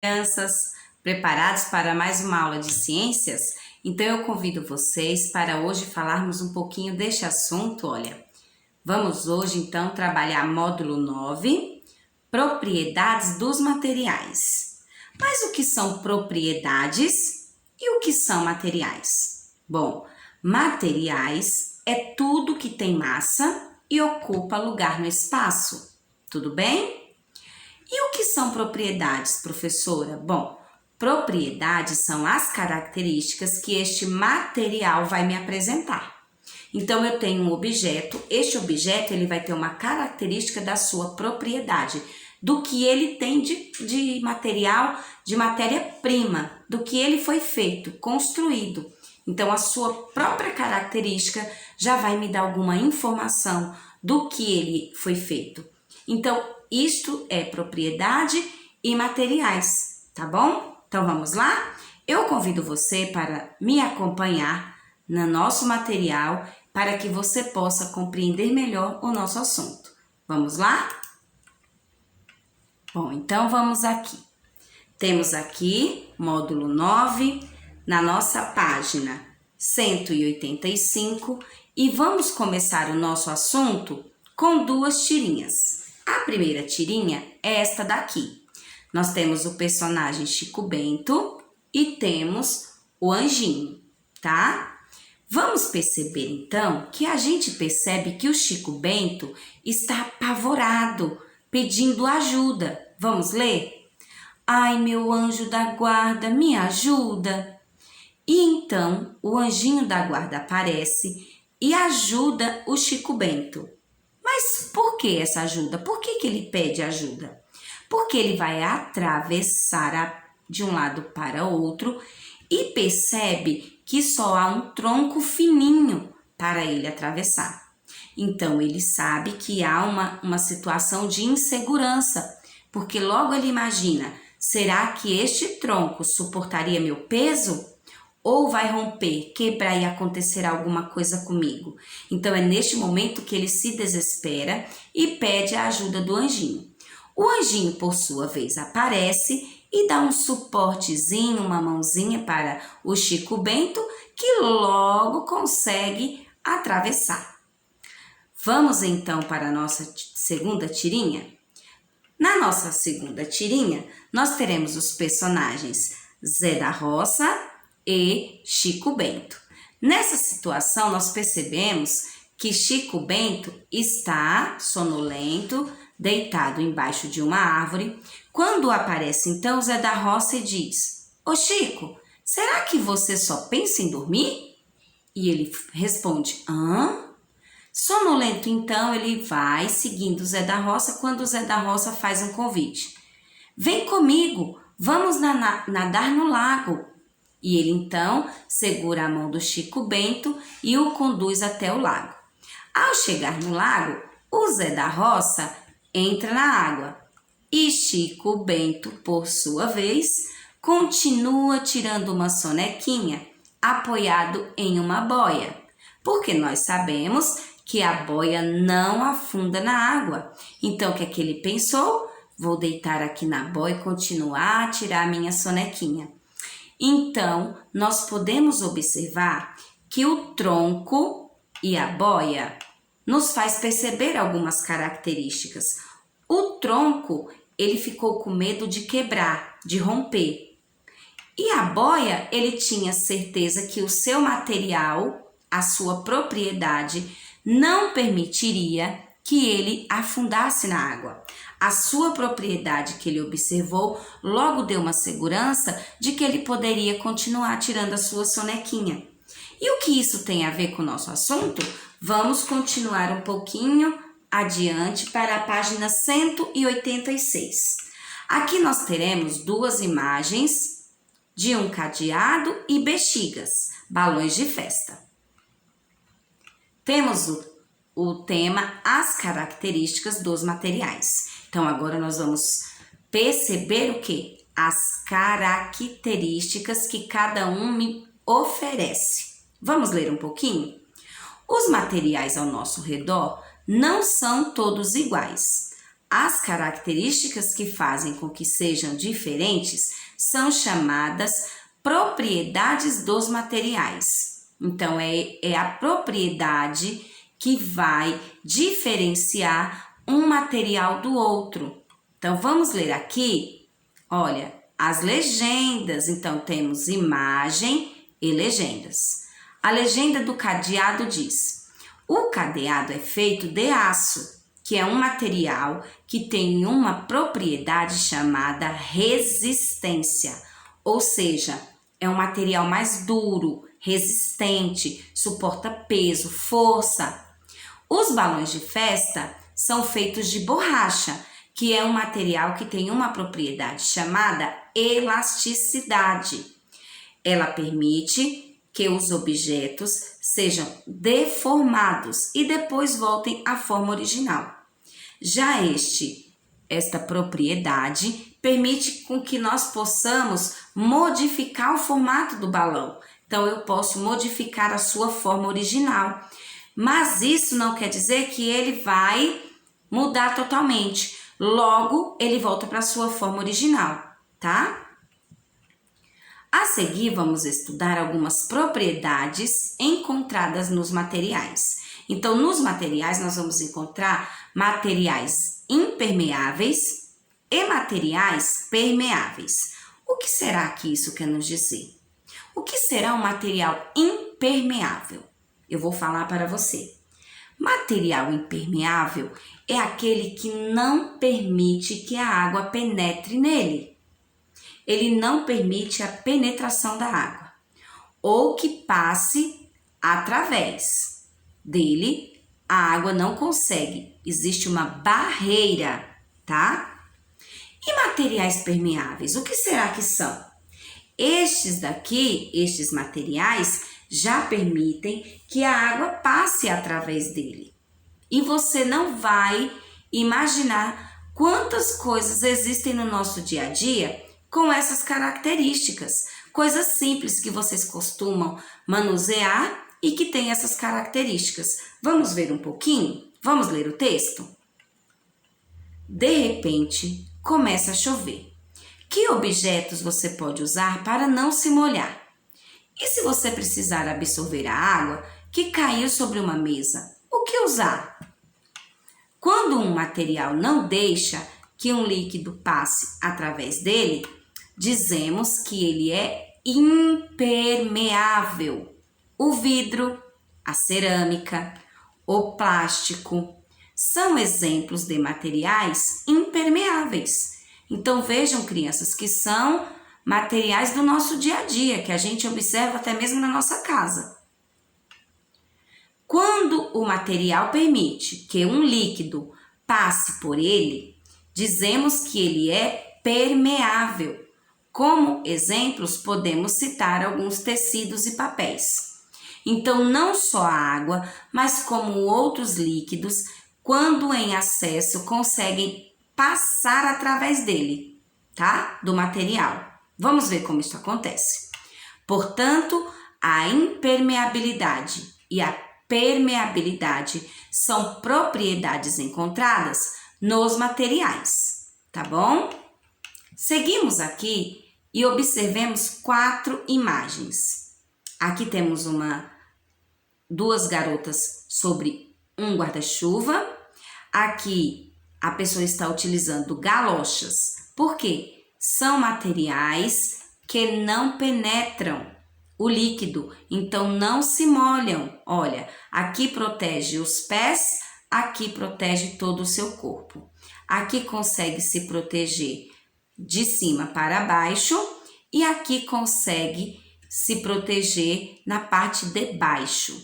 Crianças, preparados para mais uma aula de ciências? Então eu convido vocês para hoje falarmos um pouquinho deste assunto. Olha, vamos hoje então trabalhar módulo 9, propriedades dos materiais. Mas o que são propriedades e o que são materiais? Bom, materiais é tudo que tem massa e ocupa lugar no espaço. Tudo bem? E o que são propriedades, professora? Bom, propriedades são as características que este material vai me apresentar. Então, eu tenho um objeto, este objeto ele vai ter uma característica da sua propriedade, do que ele tem de material, de matéria-prima, do que ele foi feito, construído. Então, a sua própria característica já vai me dar alguma informação do que ele foi feito. Então, isto é propriedade e materiais, tá bom? Então, vamos lá? Eu convido você para me acompanhar no nosso material para que você possa compreender melhor o nosso assunto. Vamos lá? Bom, então vamos aqui. Temos aqui módulo 9 na nossa página 185 e vamos começar o nosso assunto com duas tirinhas. A primeira tirinha é esta daqui. Nós temos o personagem Chico Bento e temos o anjinho, tá? Vamos perceber então que a gente percebe que o Chico Bento está apavorado, pedindo ajuda. Vamos ler? Ai, meu anjo da guarda, me ajuda! E então o anjinho da guarda aparece e ajuda o Chico Bento. Mas por que essa ajuda? Por que ele pede ajuda? Porque ele vai atravessar de um lado para outro e percebe que só há um tronco fininho para ele atravessar. Então, ele sabe que há uma situação de insegurança, porque logo ele imagina, será que este tronco suportaria meu peso? Ou vai romper, quebrar e acontecer alguma coisa comigo? Então, é neste momento que ele se desespera e pede a ajuda do anjinho. O anjinho, por sua vez, aparece e dá um suportezinho, uma mãozinha para o Chico Bento, que logo consegue atravessar. Vamos então para a nossa segunda tirinha? Na nossa segunda tirinha, nós teremos os personagens Zé da Roça e Chico Bento. Nessa situação, nós percebemos que Chico Bento está sonolento, deitado embaixo de uma árvore, quando aparece então Zé da Roça e diz: Ô Chico, será que você só pensa em dormir? E ele responde: hã? Sonolento então, ele vai seguindo Zé da Roça quando Zé da Roça faz um convite. Vem comigo, vamos nadar no lago. E ele então segura a mão do Chico Bento e o conduz até o lago. Ao chegar no lago, o Zé da Roça entra na água e Chico Bento, por sua vez, continua tirando uma sonequinha apoiado em uma boia, porque nós sabemos que a boia não afunda na água. Então, o que é que ele pensou? Vou deitar aqui na boia e continuar a tirar a minha sonequinha. Então, nós podemos observar que o tronco e a boia nos faz perceber algumas características. O tronco, ele ficou com medo de quebrar, de romper. E a boia, ele tinha certeza que o seu material, a sua propriedade, não permitiria que ele afundasse na água. A sua propriedade que ele observou logo deu uma segurança de que ele poderia continuar tirando a sua sonequinha. E o que isso tem a ver com o nosso assunto? Vamos continuar um pouquinho adiante para a página 186. Aqui nós teremos duas imagens de um cadeado e bexigas, balões de festa. Temos o tema as características dos materiais. Então, agora nós vamos perceber o quê? As características que cada um me oferece. Vamos ler um pouquinho? Os materiais ao nosso redor não são todos iguais. As características que fazem com que sejam diferentes são chamadas propriedades dos materiais. Então, é a propriedade que vai diferenciar um material do outro. Então, vamos ler aqui, olha, as legendas. Então, temos imagem e legendas. A legenda do cadeado diz: o cadeado é feito de aço, que é um material que tem uma propriedade chamada resistência, ou seja, é um material mais duro, resistente, suporta peso, força. Os balões de festa são feitos de borracha, que é um material que tem uma propriedade chamada elasticidade. Ela permite que os objetos sejam deformados e depois voltem à forma original. Já esta propriedade permite com que nós possamos modificar o formato do balão. Então, eu posso modificar a sua forma original. Mas isso não quer dizer que ele vai mudar totalmente. Logo, ele volta para a sua forma original, tá? A seguir, vamos estudar algumas propriedades encontradas nos materiais. Então, nos materiais, nós vamos encontrar materiais impermeáveis e materiais permeáveis. O que será que isso quer nos dizer? O que será um material impermeável? Eu vou falar para você. Material impermeável é aquele que não permite que a água penetre nele. Ele não permite a penetração da água, ou que passe através dele, a água não consegue, existe uma barreira, tá? E materiais permeáveis, o que será que são? Estes materiais já permitem que a água passe através dele. E você não vai imaginar quantas coisas existem no nosso dia a dia com essas características. Coisas simples que vocês costumam manusear e que têm essas características. Vamos ver um pouquinho? Vamos ler o texto? De repente, começa a chover. Que objetos você pode usar para não se molhar? E se você precisar absorver a água que caiu sobre uma mesa, o que usar? Quando um material não deixa que um líquido passe através dele, dizemos que ele é impermeável. O vidro, a cerâmica, o plástico são exemplos de materiais impermeáveis. Então vejam, crianças, que são materiais do nosso dia a dia, que a gente observa até mesmo na nossa casa. Quando o material permite que um líquido passe por ele, dizemos que ele é permeável. Como exemplos, podemos citar alguns tecidos e papéis. Então, não só a água, mas como outros líquidos, quando em excesso, conseguem passar através dele, tá? Do material. Vamos ver como isso acontece. Portanto, a impermeabilidade e a permeabilidade são propriedades encontradas nos materiais, tá bom? Seguimos aqui e observemos 4 imagens. Aqui temos duas garotas sobre um guarda-chuva. Aqui a pessoa está utilizando galochas. Por quê? São materiais que não penetram o líquido, então não se molham. Olha, aqui protege os pés, aqui protege todo o seu corpo. Aqui consegue se proteger de cima para baixo e aqui consegue se proteger na parte de baixo.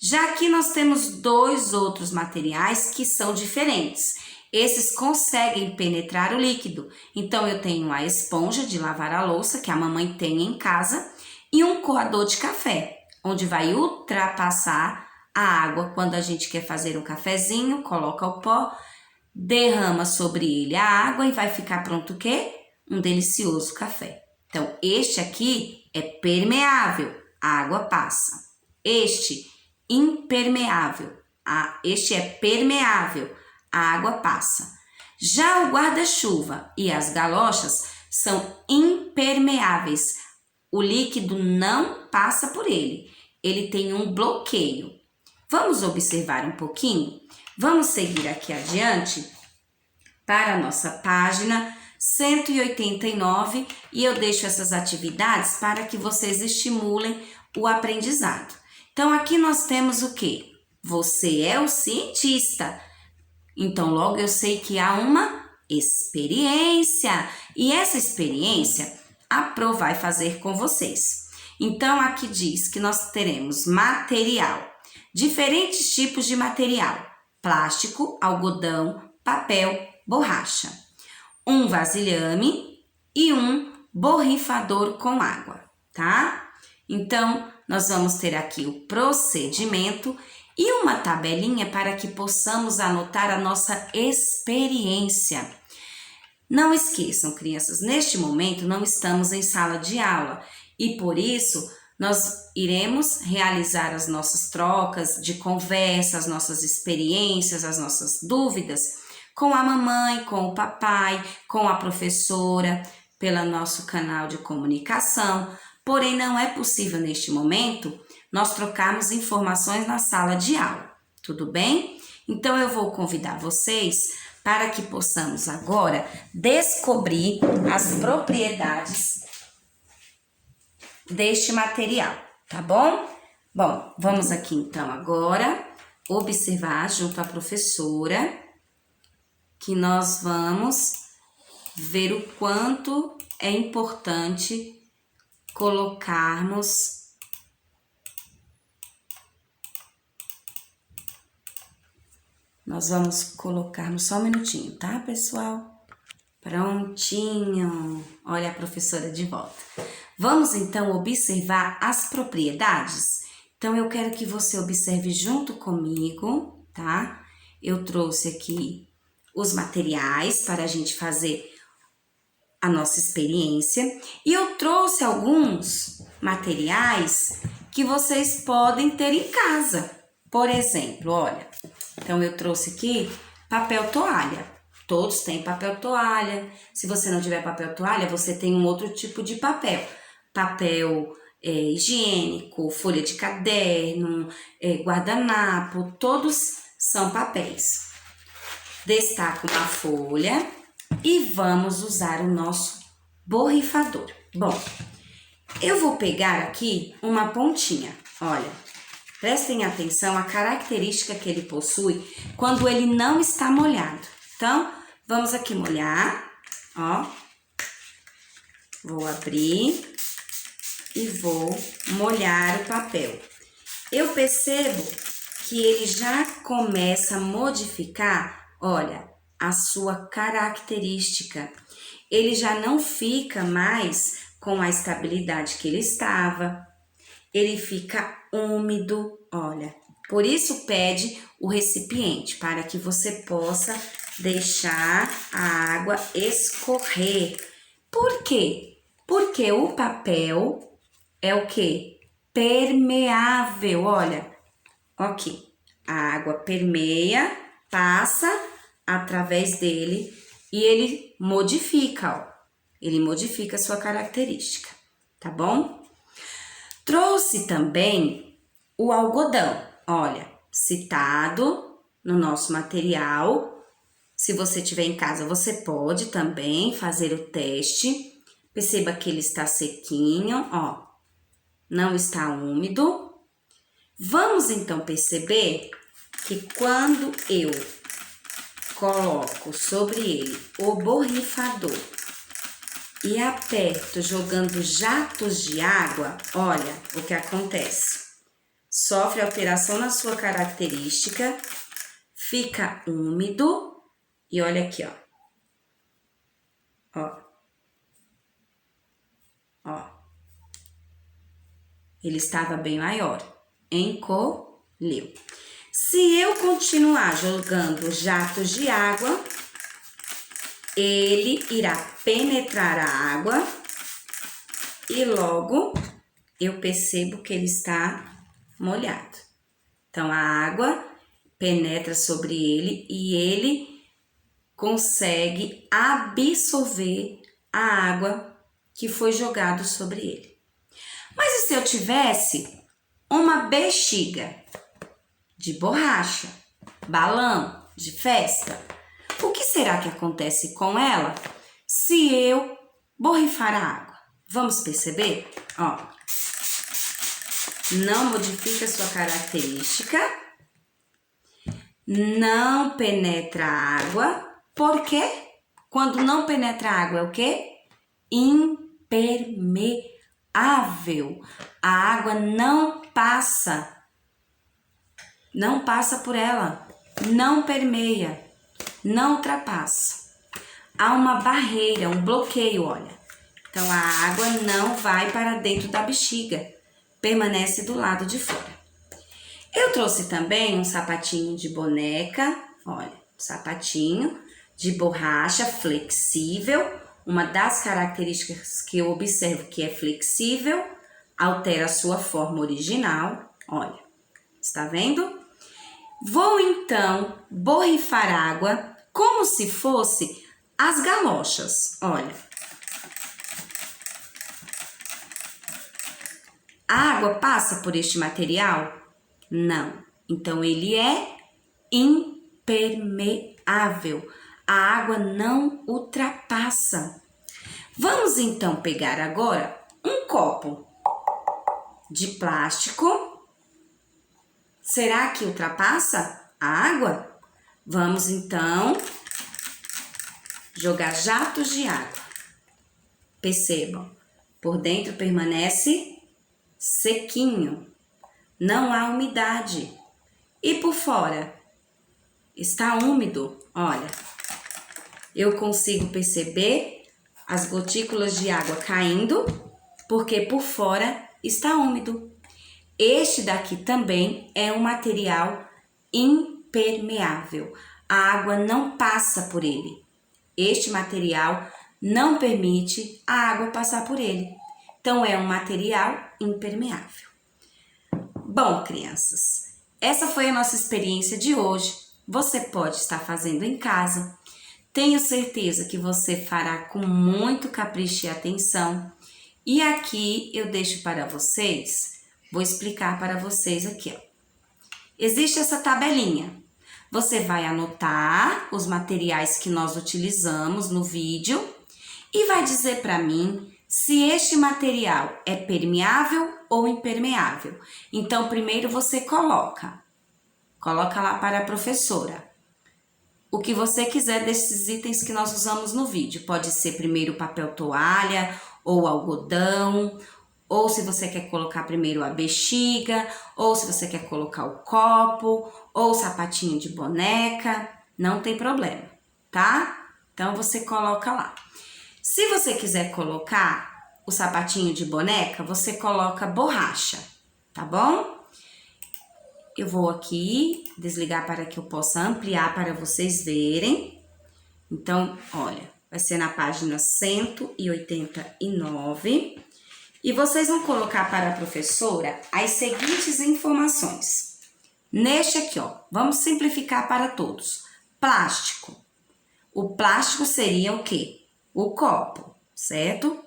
Já aqui nós temos 2 outros materiais que são diferentes. Esses conseguem penetrar o líquido. Então, eu tenho a esponja de lavar a louça, que a mamãe tem em casa, e um coador de café, onde vai ultrapassar a água. Quando a gente quer fazer um cafezinho, coloca o pó, derrama sobre ele a água e vai ficar pronto o quê? Um delicioso café. Então, este aqui é permeável, a água passa. Este impermeável, este é permeável, a água passa. Já o guarda-chuva e as galochas são impermeáveis. O líquido não passa por ele. Ele tem um bloqueio. Vamos observar um pouquinho? Vamos seguir aqui adiante para a nossa página 189 e eu deixo essas atividades para que vocês estimulem o aprendizado. Então, aqui nós temos o quê? Você é o cientista. Então, logo eu sei que há uma experiência. E essa experiência a Pro vai fazer com vocês. Então, aqui diz que nós teremos material. Diferentes tipos de material. Plástico, algodão, papel, borracha. Um vasilhame e um borrifador com água, tá? Então, nós vamos ter aqui o procedimento e uma tabelinha para que possamos anotar a nossa experiência. Não esqueçam, crianças, neste momento não estamos em sala de aula e por isso nós iremos realizar as nossas trocas de conversa, as nossas experiências, as nossas dúvidas com a mamãe, com o papai, com a professora, pelo nosso canal de comunicação. Porém, não é possível neste momento nós trocarmos informações na sala de aula, tudo bem? Então, eu vou convidar vocês para que possamos agora descobrir as propriedades deste material, tá bom? Bom, vamos aqui então agora observar junto à professora que nós vamos ver o quanto é importante colocarmos só um minutinho, tá, pessoal? Prontinho. Olha a professora de volta. Vamos então observar as propriedades? Então eu quero que você observe junto comigo, tá? Eu trouxe aqui os materiais para a gente fazer a nossa experiência e eu trouxe alguns materiais que vocês podem ter em casa. Por exemplo, olha, então eu trouxe aqui papel toalha. Todos têm papel toalha. Se você não tiver papel toalha, você tem um outro tipo de papel. Papel higiênico, folha de caderno, guardanapo, todos são papéis. Destaco uma folha e vamos usar o nosso borrifador. Bom, eu vou pegar aqui uma pontinha. Olha, prestem atenção à característica que ele possui quando ele não está molhado. Então, vamos aqui molhar, ó. Vou abrir e vou molhar o papel. Eu percebo que ele já começa a modificar, olha, a sua característica. Ele já não fica mais com a estabilidade que ele estava. Ele fica úmido, olha. Por isso pede o recipiente, para que você possa deixar a água escorrer. Por quê? Porque o papel é o quê? Permeável, olha. Ok, a água permeia, passa através dele e ele modifica, ó. Ele modifica a sua característica, tá bom? Trouxe também o algodão, olha, citado no nosso material. Se você tiver em casa, você pode também fazer o teste. Perceba que ele está sequinho, ó, não está úmido. Vamos então perceber que quando eu coloco sobre ele o borrifador e aperto jogando jatos de água, olha o que acontece. Sofre alteração na sua característica, fica úmido e olha aqui, ó. Ó. Ó. Ele estava bem maior, encolheu. Se eu continuar jogando jatos de água, ele irá penetrar a água e logo eu percebo que ele está molhado. Então, a água penetra sobre ele e ele consegue absorver a água que foi jogado sobre ele. Mas e se eu tivesse uma bexiga de borracha, balão de festa? O que será que acontece com ela se eu borrifar a água? Vamos perceber? Ó, não modifica sua característica, não penetra a água. Por quê? Quando não penetra a água é o quê? Impermeável. A água não passa por ela, não permeia, não ultrapassa. Há uma barreira, um bloqueio, olha. Então, a água não vai para dentro da bexiga, permanece do lado de fora. Eu trouxe também um sapatinho de boneca, olha, sapatinho de borracha flexível. Uma das características que eu observo que é flexível, altera a sua forma original, olha, está vendo? Vou então borrifar água como se fosse as galochas, olha. A água passa por este material? Não. Então, ele é impermeável. A água não ultrapassa. Vamos então pegar agora um copo de plástico. Será que ultrapassa a água? Vamos então jogar jatos de água. Percebam, por dentro permanece sequinho, não há umidade. E por fora está úmido, olha. Eu consigo perceber as gotículas de água caindo, porque por fora está úmido. Este daqui também é um material impermeável. A água não passa por ele. Este material não permite a água passar por ele. Então, é um material impermeável. Bom, crianças, essa foi a nossa experiência de hoje. Você pode estar fazendo em casa. Tenho certeza que você fará com muito capricho e atenção. E aqui eu deixo para vocês, vou explicar para vocês aqui, ó. Existe essa tabelinha. Você vai anotar os materiais que nós utilizamos no vídeo e vai dizer para mim se este material é permeável ou impermeável. Então, primeiro você coloca lá para a professora. O que você quiser desses itens que nós usamos no vídeo. Pode ser primeiro papel toalha ou algodão, ou se você quer colocar primeiro a bexiga, ou se você quer colocar o copo, ou o sapatinho de boneca, não tem problema, tá? Então, você coloca lá. Se você quiser colocar o sapatinho de boneca, você coloca borracha, tá bom? Eu vou aqui desligar para que eu possa ampliar para vocês verem. Então, olha, vai ser na página 189. E vocês vão colocar para a professora as seguintes informações. Neste aqui, ó, vamos simplificar para todos. Plástico. O plástico seria o quê? O copo, certo?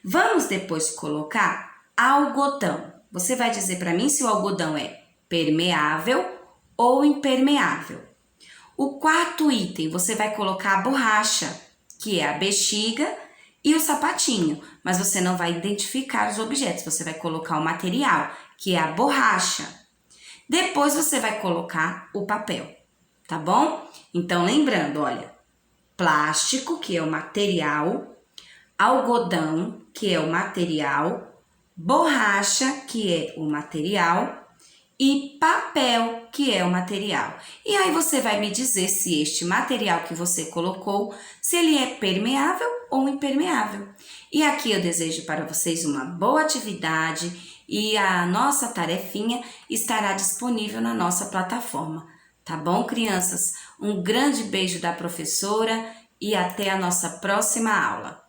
Vamos depois colocar algodão. Você vai dizer para mim se o algodão é permeável ou impermeável. O quarto item, você vai colocar a borracha, que é a bexiga e o sapatinho, mas você não vai identificar os objetos, você vai colocar o material, que é a borracha. Depois você vai colocar o papel, tá bom? Então, lembrando, olha, plástico, que é o material, algodão, que é o material, borracha, que é o material, e papel, que é o material. E aí você vai me dizer se este material que você colocou, se ele é permeável ou impermeável. E aqui eu desejo para vocês uma boa atividade e a nossa tarefinha estará disponível na nossa plataforma. Tá bom, crianças? Um grande beijo da professora e até a nossa próxima aula.